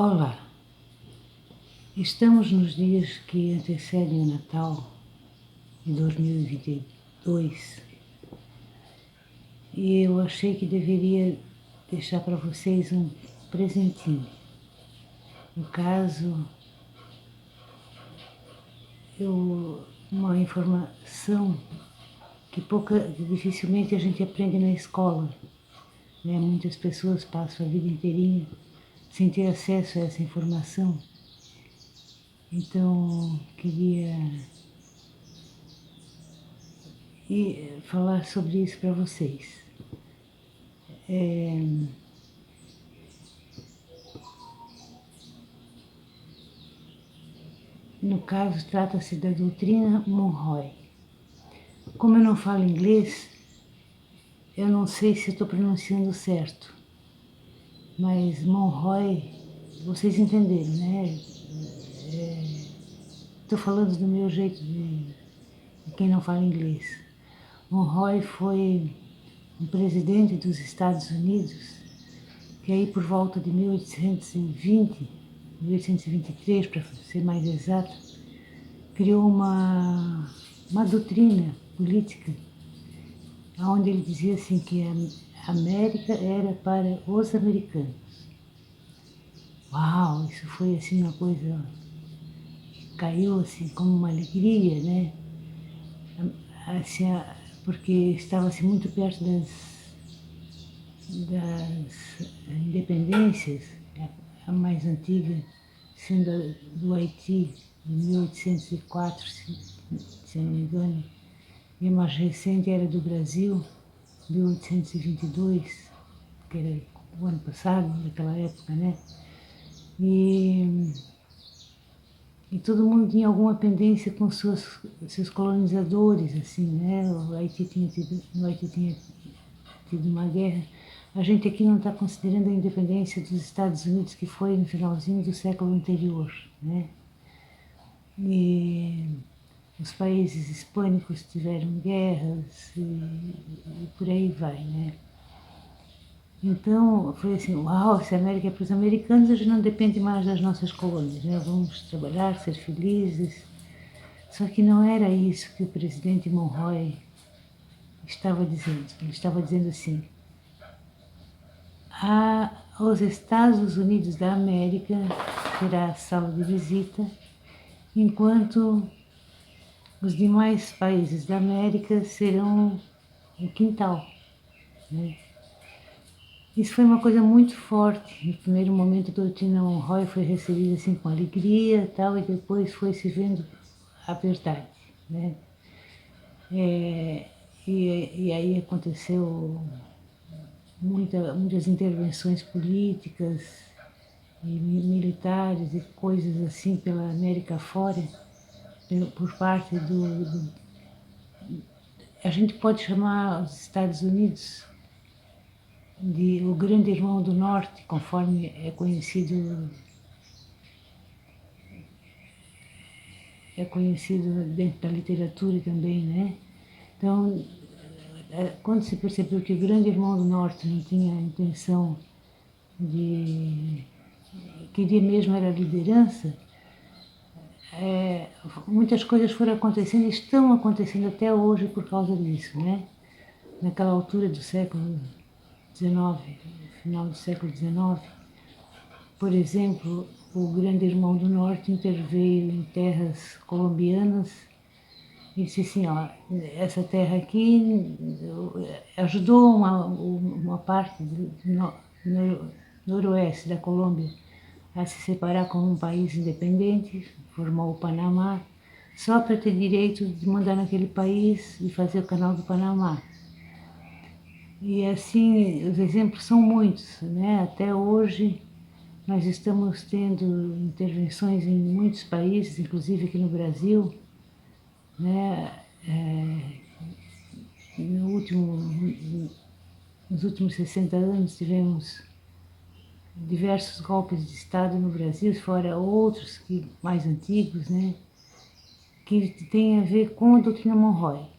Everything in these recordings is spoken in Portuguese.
Olá, estamos nos dias que antecedem o Natal de 2022 e eu achei que deveria deixar para vocês um presentinho. No caso, uma informação que dificilmente a gente aprende na escola, né? Muitas pessoas passam a vida inteirinha sem ter acesso a essa informação. Então, queria falar sobre isso para vocês. No caso, trata-se da doutrina Monroe. Como eu não falo inglês, eu não sei se estou pronunciando certo, mas Monroe, vocês entenderam, né? Estou falando do meu jeito de quem não fala inglês. Monroe foi um presidente dos Estados Unidos que aí por volta de 1820, 1823 para ser mais exato, criou uma doutrina política onde ele dizia assim que a América era para os americanos. Uau, isso foi assim uma coisa que caiu assim como uma alegria, né? Assim, porque estava-se muito perto das independências, a mais antiga sendo a do Haiti, de 1804, se eu não me engano, e a mais recente era do Brasil, 1822, que era o ano passado, naquela época, né? E todo mundo tinha alguma pendência com seus colonizadores, assim, né? No Haiti tinha tido uma guerra. A gente aqui não está considerando a independência dos Estados Unidos, que foi no finalzinho do século anterior, né? E os países hispânicos tiveram guerras e por aí vai, né? Então, foi assim, uau, se a América é para os americanos, a gente não depende mais das nossas colônias, né? Vamos trabalhar, ser felizes. Só que não era isso que o presidente Monroe estava dizendo. Ele estava dizendo assim, os Estados Unidos da América terá a sala de visita, enquanto os demais países da América serão o quintal, né? Isso foi uma coisa muito forte. No primeiro momento, a doutrina Monroe foi recebida assim com alegria e tal, e depois foi se vendo a verdade, né? E aí aconteceu muitas intervenções políticas e militares e coisas assim pela América fora, por parte a gente pode chamar os Estados Unidos de o grande irmão do norte, conforme é conhecido dentro da literatura também, né? Então, quando se percebeu que o grande irmão do norte não tinha a intenção queria mesmo era a liderança, muitas coisas foram acontecendo e estão acontecendo até hoje por causa disso, né? Naquela altura do século XIX, final do século XIX, por exemplo, o grande irmão do norte interveio em terras colombianas e disse assim, ó, essa terra aqui ajudou uma parte do noroeste da Colômbia a se separar como um país independente, formou o Panamá, só para ter direito de mandar naquele país e fazer o canal do Panamá. E assim, os exemplos são muitos, né? Até hoje nós estamos tendo intervenções em muitos países, inclusive aqui no Brasil, né? Nos últimos 60 anos tivemos diversos golpes de Estado no Brasil, fora outros mais antigos, né? Que têm a ver com a doutrina Monroe.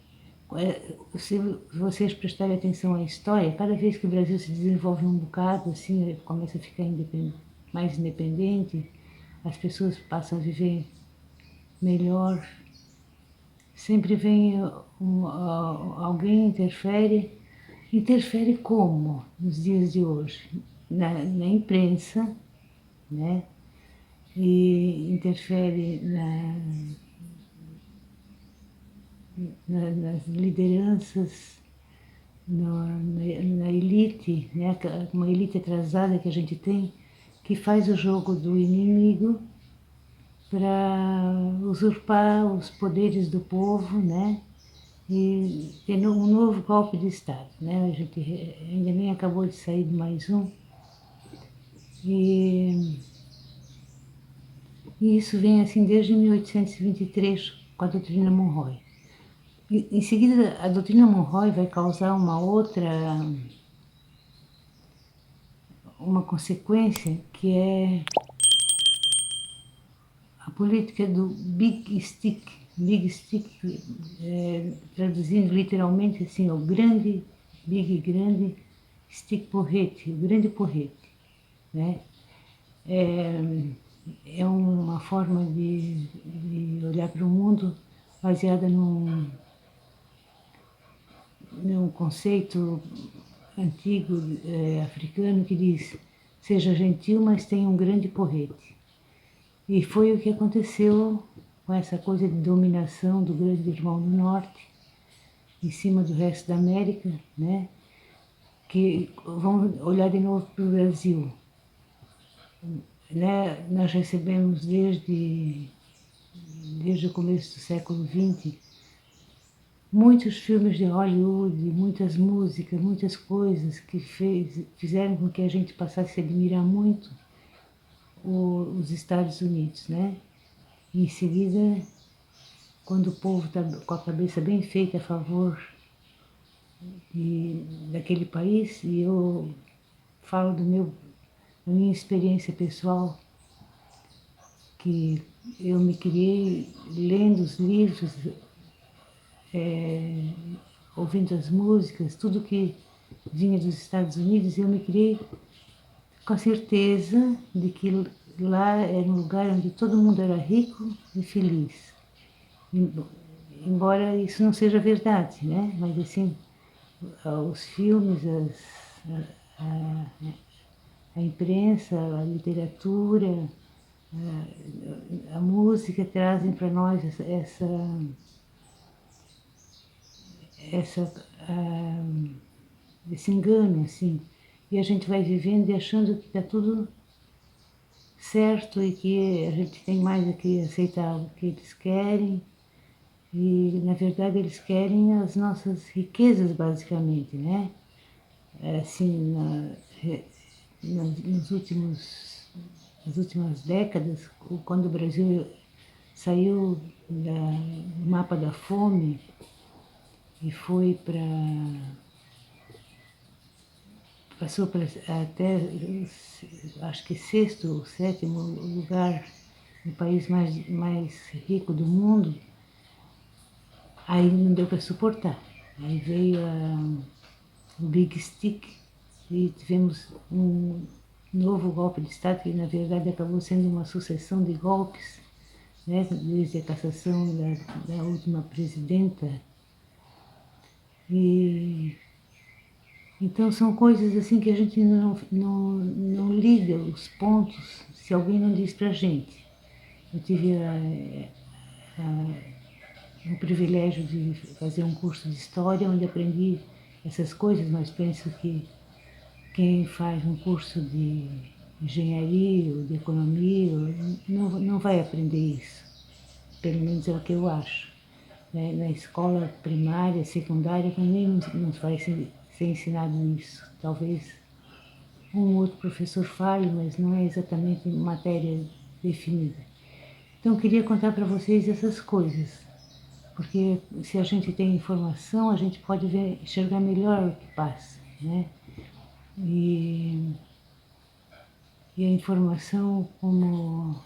Se vocês prestarem atenção à história, cada vez que o Brasil se desenvolve um bocado, assim, começa a ficar independente, mais independente, as pessoas passam a viver melhor. Sempre vem alguém interfere como nos dias de hoje? Na imprensa, né? E interfere nas lideranças, na elite, né? Uma elite atrasada que a gente tem, que faz o jogo do inimigo para usurpar os poderes do povo, né? E ter um novo golpe de Estado, né? A gente ainda nem acabou de sair de mais um. E isso vem assim desde 1823, com a doutrina Monroe. Em seguida, a doutrina Monroe vai causar uma consequência, que é a política do Big Stick. Big Stick, traduzindo literalmente assim, o grande, grande stick porrete, o grande porrete, né? É uma forma de olhar para o mundo baseada num conceito antigo africano que diz: seja gentil, mas tenha um grande porrete. E foi o que aconteceu com essa coisa de dominação do grande irmão do norte em cima do resto da América, né? Que vamos olhar de novo para o Brasil, né? Nós recebemos desde o começo do século XX muitos filmes de Hollywood, muitas músicas, muitas coisas que fizeram com que a gente passasse a admirar muito os Estados Unidos, né? E em seguida, quando o povo está com a cabeça bem feita a favor daquele país, e eu falo da minha experiência pessoal, que eu me criei lendo os livros, ouvindo as músicas, tudo que vinha dos Estados Unidos, eu me criei com a certeza de que lá era um lugar onde todo mundo era rico e feliz. Embora isso não seja verdade, né? Mas assim, os filmes, a imprensa, a literatura, a música trazem para nós esse engano, assim. E a gente vai vivendo e achando que está tudo certo e que a gente tem mais a que aceitar o que eles querem. E, na verdade, eles querem as nossas riquezas, basicamente, né? Assim, nas últimas décadas, quando o Brasil saiu do mapa da fome e foi passou para até, acho que sexto ou sétimo lugar no país mais rico do mundo, aí não deu para suportar. Aí veio o Big Stick e tivemos um novo golpe de Estado, que na verdade acabou sendo uma sucessão de golpes, né, desde a cassação da última presidenta. E então são coisas assim que a gente não liga os pontos se alguém não diz para a gente. Eu tive o privilégio de fazer um curso de História, onde aprendi essas coisas, mas penso que quem faz um curso de engenharia ou de economia não vai aprender isso. Pelo menos é o que eu acho. Na escola primária, secundária, também não vai ser ensinado isso. Talvez um outro professor fale, mas não é exatamente matéria definida. Então, eu queria contar para vocês essas coisas, porque se a gente tem informação, a gente pode enxergar melhor o que passa, né? E a informação como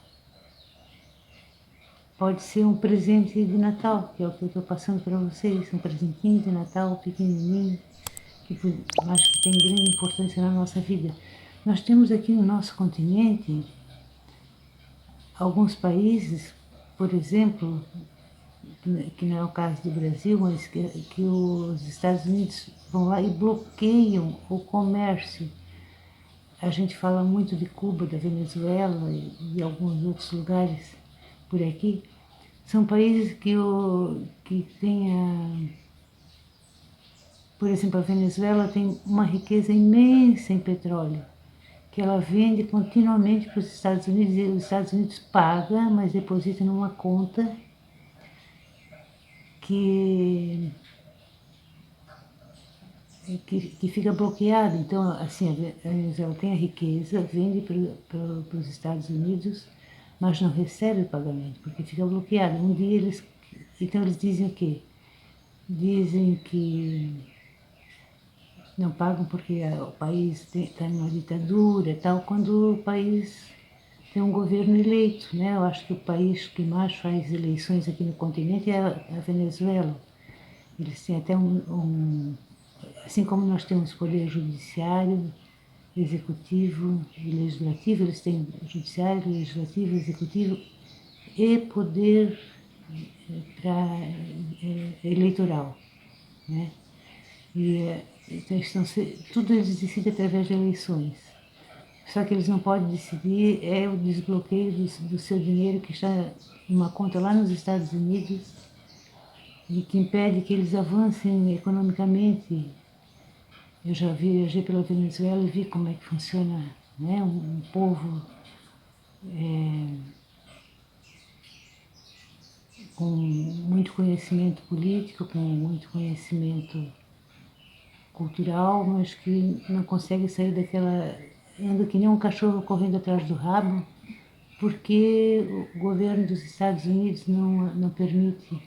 pode ser um presente de Natal, que é o que eu estou passando para vocês, um presentinho de Natal pequenininho, que acho que tem grande importância na nossa vida. Nós temos aqui no nosso continente alguns países, por exemplo, que não é o caso do Brasil, mas que os Estados Unidos vão lá e bloqueiam o comércio. A gente fala muito de Cuba, da Venezuela e alguns outros lugares por aqui. São países que têm por exemplo, a Venezuela tem uma riqueza imensa em petróleo, que ela vende continuamente para os Estados Unidos e os Estados Unidos pagam, mas deposita numa conta que que fica bloqueada. Então, assim, a Venezuela tem a riqueza, vende para os Estados Unidos, mas não recebe o pagamento, porque fica bloqueado. Um dia eles... Então eles dizem o quê? Dizem que não pagam porque o país está em uma ditadura e tal, quando o país tem um governo eleito, né? Eu acho que o país que mais faz eleições aqui no continente é a Venezuela. Eles têm até assim como nós temos poder judiciário, executivo e legislativo, eles têm judiciário, legislativo, executivo e poder eleitoral, né? Então tudo eles decidem através de eleições. Só que eles não podem decidir o desbloqueio do seu dinheiro que está em uma conta lá nos Estados Unidos e que impede que eles avancem economicamente. Eu já viajei pela Venezuela e vi como é que funciona, né? Um povo com muito conhecimento político, com muito conhecimento cultural, mas que não consegue sair daquela... anda que nem um cachorro correndo atrás do rabo, porque o governo dos Estados Unidos não permite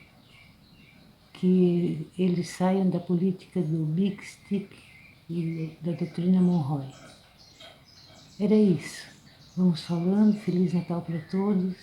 que eles saiam da política do Big Stick e da doutrina Monroe. Era isso. Vamos falando. Feliz Natal para todos.